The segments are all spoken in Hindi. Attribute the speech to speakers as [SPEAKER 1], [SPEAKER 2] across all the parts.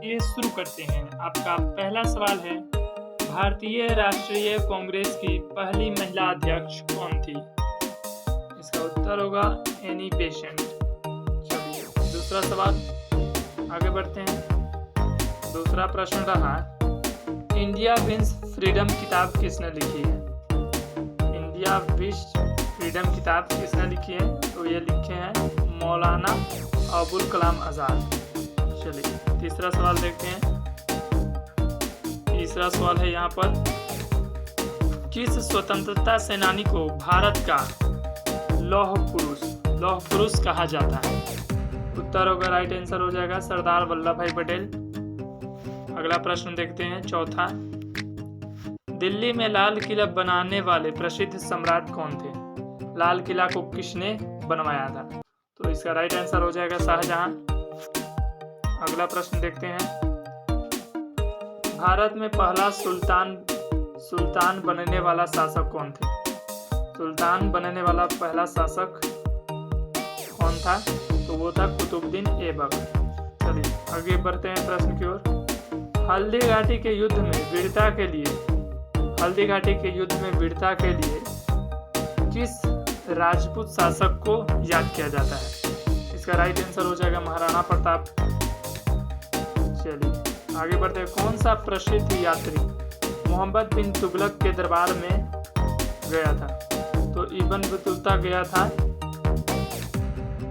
[SPEAKER 1] चलिए शुरू करते हैं। आपका पहला सवाल है, भारतीय राष्ट्रीय कांग्रेस की पहली महिला अध्यक्ष कौन थी? इसका उत्तर होगा एनी बेसेंट। चलिए दूसरा सवाल, आगे बढ़ते हैं। दूसरा प्रश्न रहा, इंडिया विंस फ्रीडम किताब किसने लिखी है? इंडिया विश्व फ्रीडम किताब किसने लिखी है? तो ये लिखे हैं मौलाना अबुल कलाम आज़ाद। चलिए तीसरा सवाल देखते हैं। तीसरा सवाल है यहाँ पर, किस स्वतंत्रता सेनानी को भारत का लौह पुरुष कहा जाता है? उत्तर होगा, राइट आंसर हो जाएगा सरदार वल्लभ भाई पटेल। अगला प्रश्न देखते हैं, चौथा, दिल्ली में लाल किला बनाने वाले प्रसिद्ध सम्राट कौन थे? लाल किला को किसने बनवाया था? तो इसका राइट आंसर हो जाएगा शाहजहां। अगला प्रश्न देखते हैं, भारत में पहला सुल्तान बनने वाला शासक कौन थे? सुल्तान बनने वाला पहला शासक कौन था? तो वो था कुतुबुद्दीन ऐबक। चलिए आगे बढ़ते हैं प्रश्न की ओर। हल्दी घाटी के युद्ध में वीरता के लिए किस राजपूत शासक को याद किया जाता है? इसका राइट आंसर हो जाएगा महाराणा प्रताप। चलिए आगे बढ़ते हैं, कौन सा प्रसिद्ध यात्री मोहम्मद बिन तुगलक के दरबार में गया था? तो इब्न बतूता गया था।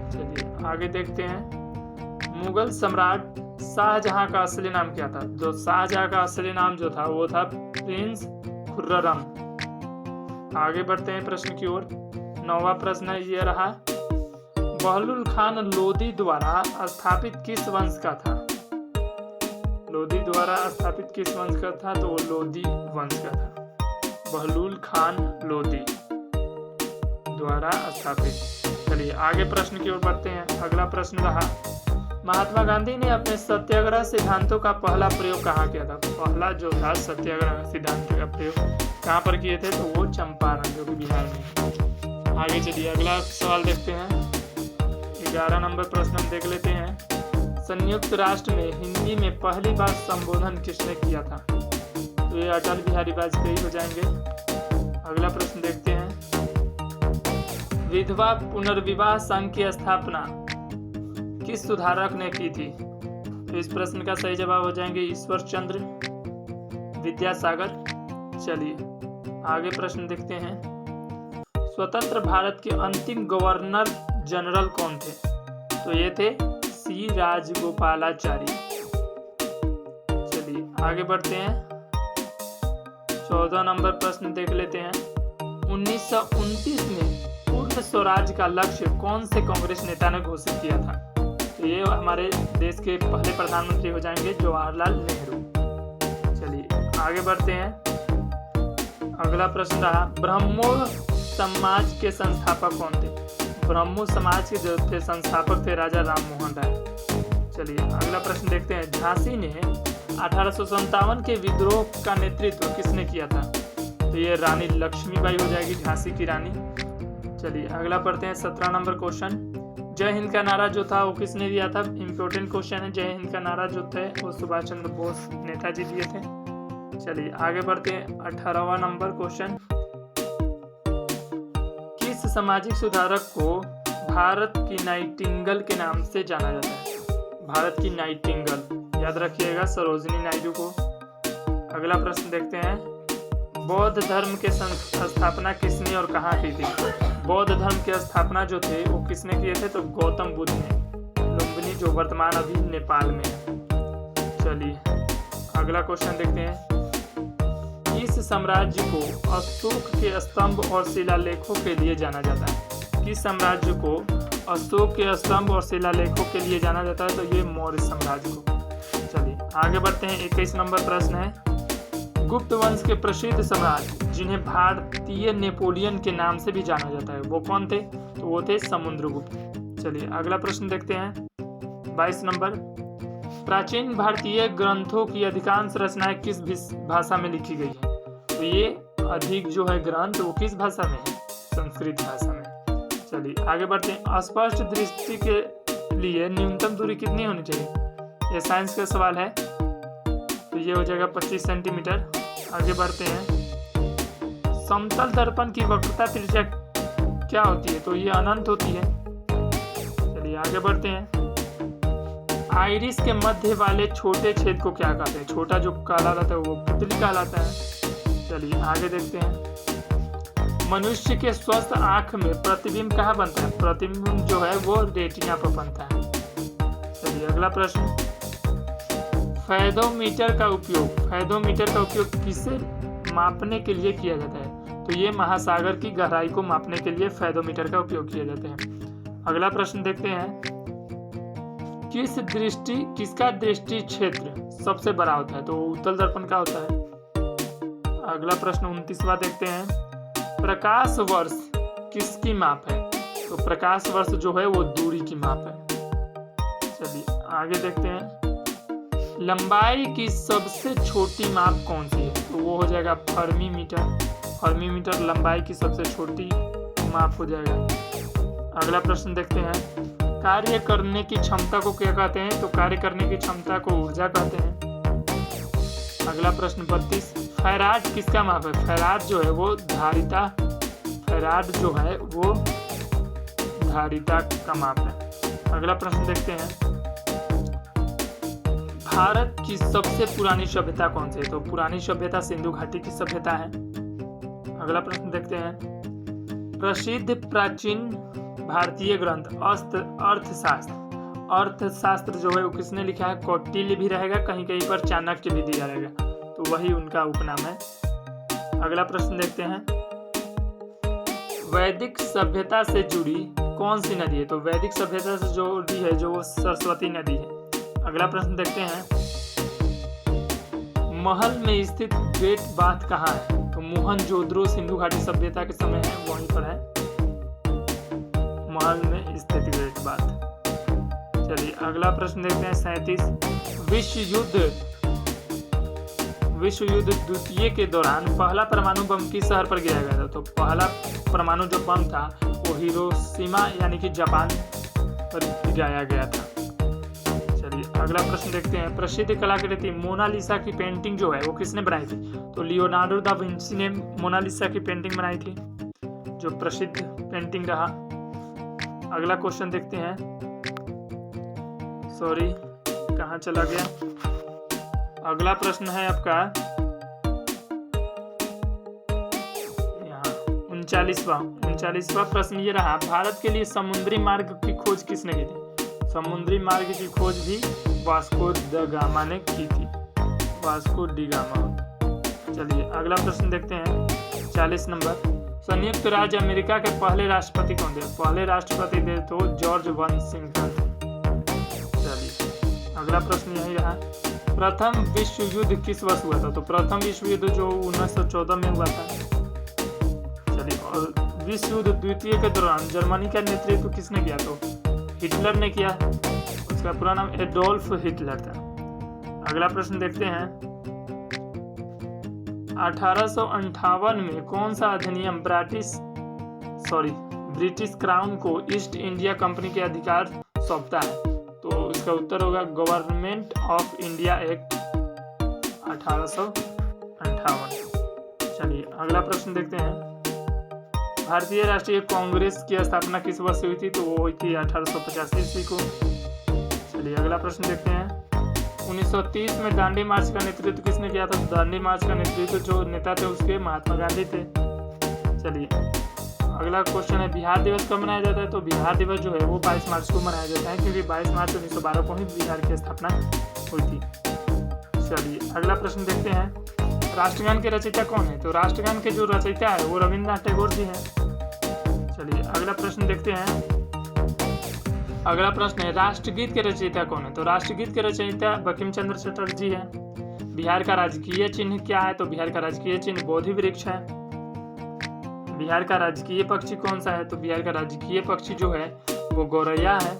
[SPEAKER 1] चलिए आगे देखते हैं, मुगल सम्राट शाहजहां का असली नाम क्या था? जो शाहजहां का असली नाम जो था वो था प्रिंस खुर्रम। आगे बढ़ते हैं प्रश्न की ओर। नौवां प्रश्न ये रहा, बहलुल खान लोदी द्वारा स्थापित किस वंश का था? लोदी द्वारा स्थापित किस वंश का था? तो वो लोदी वंश का था। बहलुल खान लोदी द्वारा स्थापित। चलिए आगे प्रश्न की ओर बढ़ते हैं। अगला प्रश्न रहा, महात्मा गांधी ने अपने सत्याग्रह सिद्धांतों का पहला प्रयोग कहाँ किया था? पहला जो था सत्याग्रह सिद्धांत का प्रयोग कहाँ पर किए थे? तो वो चंपारण, जो कि बिहार में। आगे चलिए अगला सवाल देखते हैं। 11 नंबर प्रश्न हम देख लेते हैं, संयुक्त राष्ट्र में हिंदी में पहली बार संबोधन किसने किया था? तो ये अटल बिहारी वाजपेयी हो जाएंगे। अगला प्रश्न देखते हैं, विधवा पुनर्विवाह संघ की स्थापना किस सुधारक ने की थी? तो इस प्रश्न का सही जवाब हो जाएंगे ईश्वर चंद्र विद्यासागर। चलिए आगे प्रश्न देखते हैं, स्वतंत्र भारत के अंतिम गवर्नर जनरल कौन थे? तो ये थे सी राजगोपालाचारी। चलिए आगे बढ़ते हैं। 14 नंबर प्रश्न देख लेते हैं, 1929 में पूर्ण स्वराज का लक्ष्य कौन से कांग्रेस नेता ने घोषित किया था? तो ये हमारे देश के पहले प्रधानमंत्री हो जाएंगे जवाहरलाल नेहरू। चलिए आगे बढ़ते हैं। अगला प्रश्न रहा, ब्रह्मो समाज के संस्थापक कौन थे? ब्रह्मो समाज के जो थे संस्थापक थे राजा राम मोहन राय। चलिए अगला प्रश्न देखते हैं, झांसी ने 1857 के विद्रोह का नेतृत्व किसने किया था? तो ये रानी लक्ष्मीबाई हो जाएगी, झांसी की रानी। चलिए अगला पढ़ते हैं 17 नंबर क्वेश्चन, जय हिंद का नारा जो था वो किसने दिया था? इंपॉर्टेंट क्वेश्चन है। जय हिंद का नारा जो थे वो सुभाष चंद्र बोस नेताजी दिए थे। चलिए आगे बढ़ते हैं 18वां नंबर क्वेश्चन, किस सामाजिक सुधारक को भारत की नाइटिंगेल के नाम से जाना जाता है? भारत की नाइटिंगेल याद रखिएगा सरोजिनी नायडू को। अगला प्रश्न देखते हैं, बौद्ध धर्म के स्थापना किसने और कहाँ की थी? बौद्ध धर्म की स्थापना जो थे वो किसने किए थे? तो गौतम बुद्ध ने, लुम्बिनी जो वर्तमान अभी नेपाल में है। चलिए अगला क्वेश्चन देखते हैं, किस साम्राज्य को अशोक के स्तंभ और शिलालेखों के लिए जाना जाता है? किस साम्राज्य को अशोक के स्तंभ और शिलालेखों के लिए जाना जाता है? तो ये मौर्य साम्राज्य को। चलिए आगे बढ़ते हैं। 21 नंबर प्रश्न है, गुप्त वंश के प्रसिद्ध सम्राट जिन्हें भारतीय नेपोलियन के नाम से भी जाना जाता है वो कौन थे? तो वो थे समुद्रगुप्त। चलिए अगला प्रश्न देखते हैं 22 नंबर, प्राचीन भारतीय ग्रंथों की अधिकांश रचनाएं किस भाषा में लिखी गई है? तो ये अधिक जो है ग्रंथ वो किस भाषा में है? संस्कृत भाषा में। चलिए आगे बढ़ते हैं, स्पष्ट दृष्टि के लिए न्यूनतम दूरी कितनी होनी चाहिए? ये साइंस का सवाल है। ये हो जाएगा 25 सेंटीमीटर। आगे बढ़ते हैं। समतल दर्पण की वक्रता त्रिज्या क्या होती है? तो ये अनंत होती है। चलिए आगे बढ़ते हैं। आइरिस के मध्य वाले छोटे छेद को क्या कहते हैं? छोटा जो काला रहता है वो पुतली कहलाता है। चलिए आगे देखते हैं। मनुष्य के स्वस्थ आंख में प्रतिबिंब कहाँ बनता है? प्रतिबिंब जो है वो रेटिना पर बनता है। चलिए अगला प्रश्न। फैथोमीटर का उपयोग किसे मापने के लिए किया जाता है? तो ये महासागर की गहराई को मापने के लिए फैथोमीटर का उपयोग किया जाता है। अगला प्रश्न देखते हैं। किसका दृष्टि क्षेत्र सबसे बड़ा होता है? तो उत्तल दर्पण का होता है। अगला प्रश्न 29वां देखते हैं। प्रकाश वर्ष किसकी माप है? तो प्रकाश वर्ष जो है वो दूरी की माप है। चलिए आगे देखते हैं। लंबाई की सबसे छोटी माप कौन सी है? तो वो हो जाएगा फर्मी मीटर लंबाई की सबसे छोटी माप हो जाएगा। अगला प्रश्न देखते हैं। कार्य करने की क्षमता को क्या कहते हैं? तो कार्य करने की क्षमता को ऊर्जा कहते हैं। अगला प्रश्न 32। फैराड किसका माप है? फैराड जो है वो धारिता का माप है। अगला प्रश्न देखते हैं। भारत की सबसे पुरानी सभ्यता कौन सी है? तो पुरानी सभ्यता सिंधु घाटी की सभ्यता है। अगला प्रश्न देखते हैं। प्रसिद्ध प्राचीन भारतीय ग्रंथ अर्थशास्त्र जो है वो किसने लिखा है? कौटिल्य भी रहेगा, कहीं कहीं पर चाणक्य भी दिया रहेगा, तो वही उनका उपनाम है। अगला प्रश्न देखते हैं। वैदिक सभ्यता से जुड़ी कौन सी नदी है? तो वैदिक सभ्यता से जुड़ी है जो सरस्वती नदी है। अगला प्रश्न देखते हैं। महल में स्थित ग्रेट बाथ कहाँ है? तो मोहनजोदड़ो सिंधु घाटी सभ्यता के समय है, वहीं पर है महल में स्थित ग्रेट बाथ। चलिए अगला प्रश्न देखते हैं। 37। विश्व युद्ध द्वितीय के दौरान पहला परमाणु बम किस शहर पर गिराया गया था? तो पहला परमाणु जो बम था वो हिरोशिमा यानी कि जापान पर गिराया गया था। चलिए अगला प्रश्न देखते हैं। प्रसिद्ध कलाकृति मोनालिसा की पेंटिंग जो है वो किसने बनाई थी? तो लियोनार्डो दा विंची ने मोनालिसा की पेंटिंग बनाई थी, जो प्रसिद्ध पेंटिंग रहा। अगला क्वेश्चन देखते हैं। सॉरी कहाँ चला गया? अगला प्रश्न है आपका यहाँ 39वां प्रश्न ये रहा। भारत के लिए समुद्री मार्ग की खोज किसने की थी? समुद्री मार्ग की खोज भी वास्को द गामा ने की थी, वास्को डी गामा। चलिए अगला प्रश्न देखते हैं। 40 नंबर। संयुक्त राज्य अमेरिका के पहले राष्ट्रपति कौन थे? पहले राष्ट्रपति थे तो जॉर्ज वाशिंगटन। चलिए अगला प्रश्न यही रहा। प्रथम विश्व युद्ध किस वर्ष हुआ था? तो प्रथम विश्व युद्ध जो 1914 में हुआ था। चलिए और विश्व युद्ध द्वितीय के दौरान जर्मनी का नेतृत्व किसने किया? तो हिटलर ने किया, उसका पूरा नाम एडोल्फ हिटलर था। अगला प्रश्न देखते हैं। 1858 में कौन सा अधिनियम ब्रिटिश क्राउन को ईस्ट इंडिया कंपनी के अधिकार सौंपता है? तो इसका उत्तर होगा गवर्नमेंट ऑफ इंडिया एक्ट 1858। चलिए अगला प्रश्न देखते हैं। भारतीय राष्ट्रीय कांग्रेस की स्थापना किस वर्ष हुई थी? तो वो हुई थी 1885 ईस्वी को। चलिए अगला प्रश्न देखते हैं। 1930 में दांडी मार्च का नेतृत्व किसने किया था? दांडी मार्च का नेतृत्व जो नेता थे उसके महात्मा गांधी थे। चलिए अगला क्वेश्चन है। बिहार दिवस कब मनाया जाता है? तो बिहार दिवस जो है वो 22 मार्च को मनाया जाता है, क्योंकि 22 मार्च 1912 को ही बिहार की स्थापना हुई थी। चलिए अगला प्रश्न देखते हैं। राष्ट्रगान के रचयिता कौन है? तो राष्ट्रगान के जो रचयिता है वो रविन्द्रनाथ टैगोर जी हैं। चलिए अगला प्रश्न देखते हैं। अगला प्रश्न है। राष्ट्रगीत के रचयिता कौन है? तो राष्ट्रगीत के रचयिता बंकिम चंद्र चटर्जी हैं। बिहार का राजकीय चिन्ह क्या है? तो बिहार का राजकीय चिन्ह बोधि वृक्ष है। बिहार का राजकीय पक्षी कौन सा है? तो बिहार का राजकीय पक्षी जो है वो गौरैया है।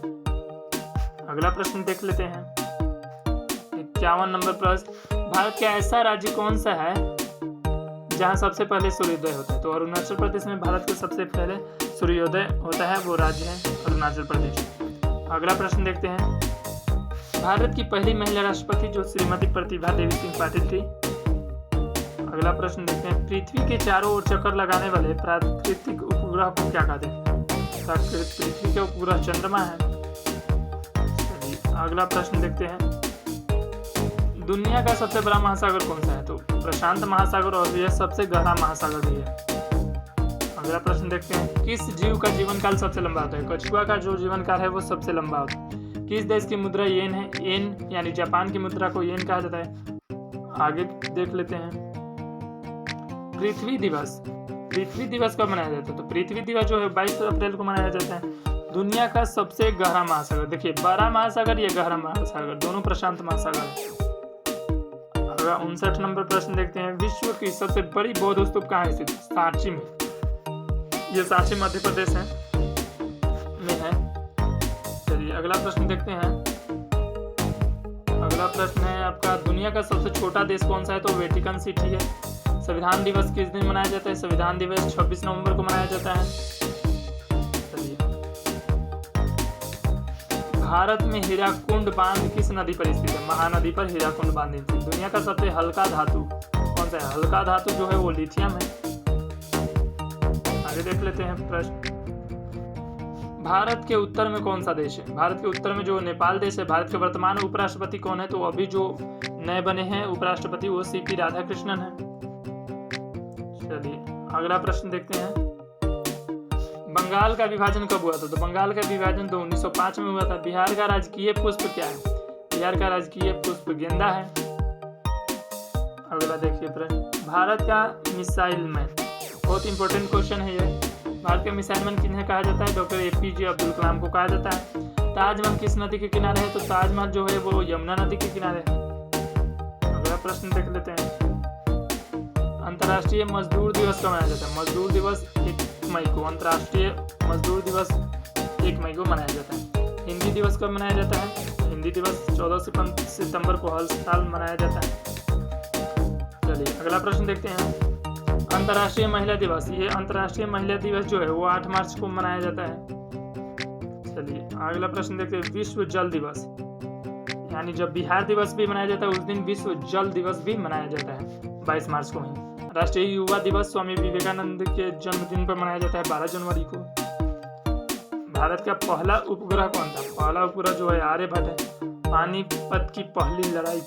[SPEAKER 1] अगला प्रश्न देख लेते हैं। 51 नंबर प्रश्न। भारत का ऐसा राज्य कौन सा है जहां सबसे पहले सूर्योदय होता है? तो अरुणाचल प्रदेश में भारत के सबसे पहले सूर्योदय होता है, वो राज्य है अरुणाचल प्रदेश। अगला प्रश्न देखते हैं। भारत की पहली महिला राष्ट्रपति जो श्रीमती प्रतिभा देवी सिंह पाटिल थी। अगला प्रश्न देखते हैं, पृथ्वी के चारों ओर चक्कर लगाने वाले प्राकृतिक उपग्रह को क्या कहते हैं? पृथ्वी के उपग्रह चंद्रमा है। अगला प्रश्न देखते हैं, दुनिया का सबसे बड़ा महासागर कौन सा है? तो प्रशांत महासागर, और यह सबसे गहरा महासागर भी है। अगला प्रश्न देखते हैं, किस जीव का जीवन काल सबसे लंबा होता है? कछुआ का जो जीवन काल है वो सबसे लंबा होता है। किस देश की मुद्रा येन है? येन यानी जापान की मुद्रा को येन कहा जाता है। आगे देख लेते हैं, पृथ्वी दिवस कब मनाया जाता है? तो पृथ्वी दिवस जो है 22 अप्रैल को मनाया जाता है। दुनिया का सबसे गहरा महासागर, देखिए बड़ा महासागर या गहरा महासागर, दोनों प्रशांत महासागर है। 59 नंबर प्रश्न देखते हैं, विश्व की सबसे बड़ी बौद्ध स्तूप कहाँ स्थित? सांची में। ये सांची मध्य प्रदेश में है। चलिए अगला प्रश्न देखते हैं। अगला प्रश्न है आपका, दुनिया का सबसे छोटा देश कौन सा है? तो वेटिकन सिटी है। संविधान दिवस किस दिन मनाया जाता है? संविधान दिवस 26 नवंबर को मनाया जाता है। चलिए, भारत में हीराकुंड बांध किस नदी पर स्थित है? महानदी पर हीराकुंड बांध स्थित। दुनिया का सबसे हल्का धातु कौन सा है? हल्का धातु जो है वो लिथियम है। आगे देख लेते हैं प्रश्न, भारत के उत्तर में कौन सा देश है? भारत के उत्तर में जो नेपाल देश है। भारत के वर्तमान उपराष्ट्रपति कौन है? तो अभी जो नए बने हैं उपराष्ट्रपति वो सीपी राधाकृष्णन है। चलिए अगला प्रश्न देखते हैं, बंगाल का विभाजन कब हुआ था? तो बंगाल का विभाजन तो 1905 में हुआ था। बिहार का राजकीय पुष्प क्या है? बिहार का राजकीय पुष्प गेंदा है। अगला देखिए प्रश्न, भारत का मिसाइल मैन, बहुत इंपॉर्टेंट क्वेश्चन है ये। भारत का मिसाइल मैन किन्हें कहा जाता है? डॉक्टर APJ अब्दुल कलाम को कहा जाता है। ताजमहल किस नदी के किनारे है? तो ताजमहल जो है वो यमुना नदी के किनारे है। अगला प्रश्न देख लेते हैं, अंतर्राष्ट्रीय मजदूर दिवस कब मनाया जाता है? मजदूर दिवस 1 मई को, अंतर्राष्ट्रीय मजदूर दिवस 1 मई को मनाया जाता है। हिंदी दिवस कब मनाया जाता है? हिंदी दिवस 14 सितंबर को हर साल मनाया जाता है। चलिए अगला प्रश्न देखते हैं, अंतर्राष्ट्रीय महिला दिवस, ये अंतर्राष्ट्रीय महिला दिवस जो है वो 8 मार्च को मनाया जाता है। चलिए अगला प्रश्न देखते हैं, विश्व जल दिवस, यानी जब बिहार दिवस भी मनाया जाता है उस दिन विश्व जल दिवस भी मनाया जाता है 22 मार्च को ही। राष्ट्रीय युवा दिवस स्वामी विवेकानंद के जन्मदिन पर मनाया जाता है 12 जनवरी को। भारत का पहला उपग्रह कौन था? पहला उपग्रह जो है आर्यभट्ट है। पानीपत की पहली लड़ाई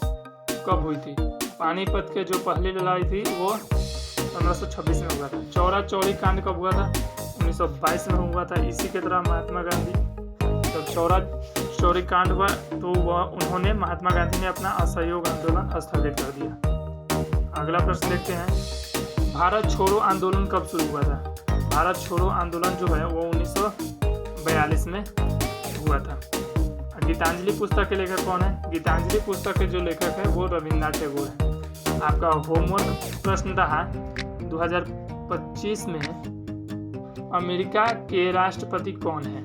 [SPEAKER 1] कब हुई थी? पानीपत के जो पहली लड़ाई थी वो 1526 में हुआ था। चौरा चौरी कांड कब हुआ था? 1922 में हुआ था। इसी के तरह महात्मा गांधी, जब चौरा चौरी कांड हुआ तो उन्होंने महात्मा गांधी ने अपना असहयोग आंदोलन स्थगित कर दिया। अगला प्रश्न देखते हैं, भारत छोड़ो आंदोलन कब शुरू हुआ था? भारत छोड़ो आंदोलन जो है वो 1942 में हुआ था। गीतांजलि पुस्तक के लेखक कौन है? गीतांजलि पुस्तक के जो लेखक है वो रविन्द्रनाथ टैगोर है। आपका होमवर्क प्रश्न रहा 2025 में अमेरिका के राष्ट्रपति कौन है?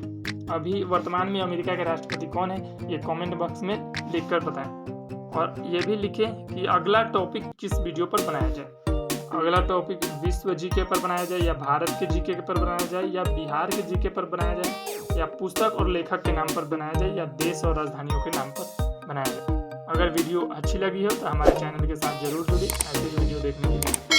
[SPEAKER 1] अभी वर्तमान में अमेरिका के राष्ट्रपति कौन है? ये कमेंट बॉक्स में लिखकर बताएं, और ये भी लिखें कि अगला टॉपिक किस वीडियो पर बनाया जाए। अगला टॉपिक विश्व जीके पर बनाया जाए, या भारत के जीके पर बनाया जाए, या बिहार के जीके पर बनाया जाए, या पुस्तक और लेखक के नाम पर बनाया जाए, या देश और राजधानियों के नाम पर बनाया जाए। अगर वीडियो अच्छी लगी हो तो हमारे चैनल के साथ जरूर जुड़िए ऐसी वीडियो देखने के लिए।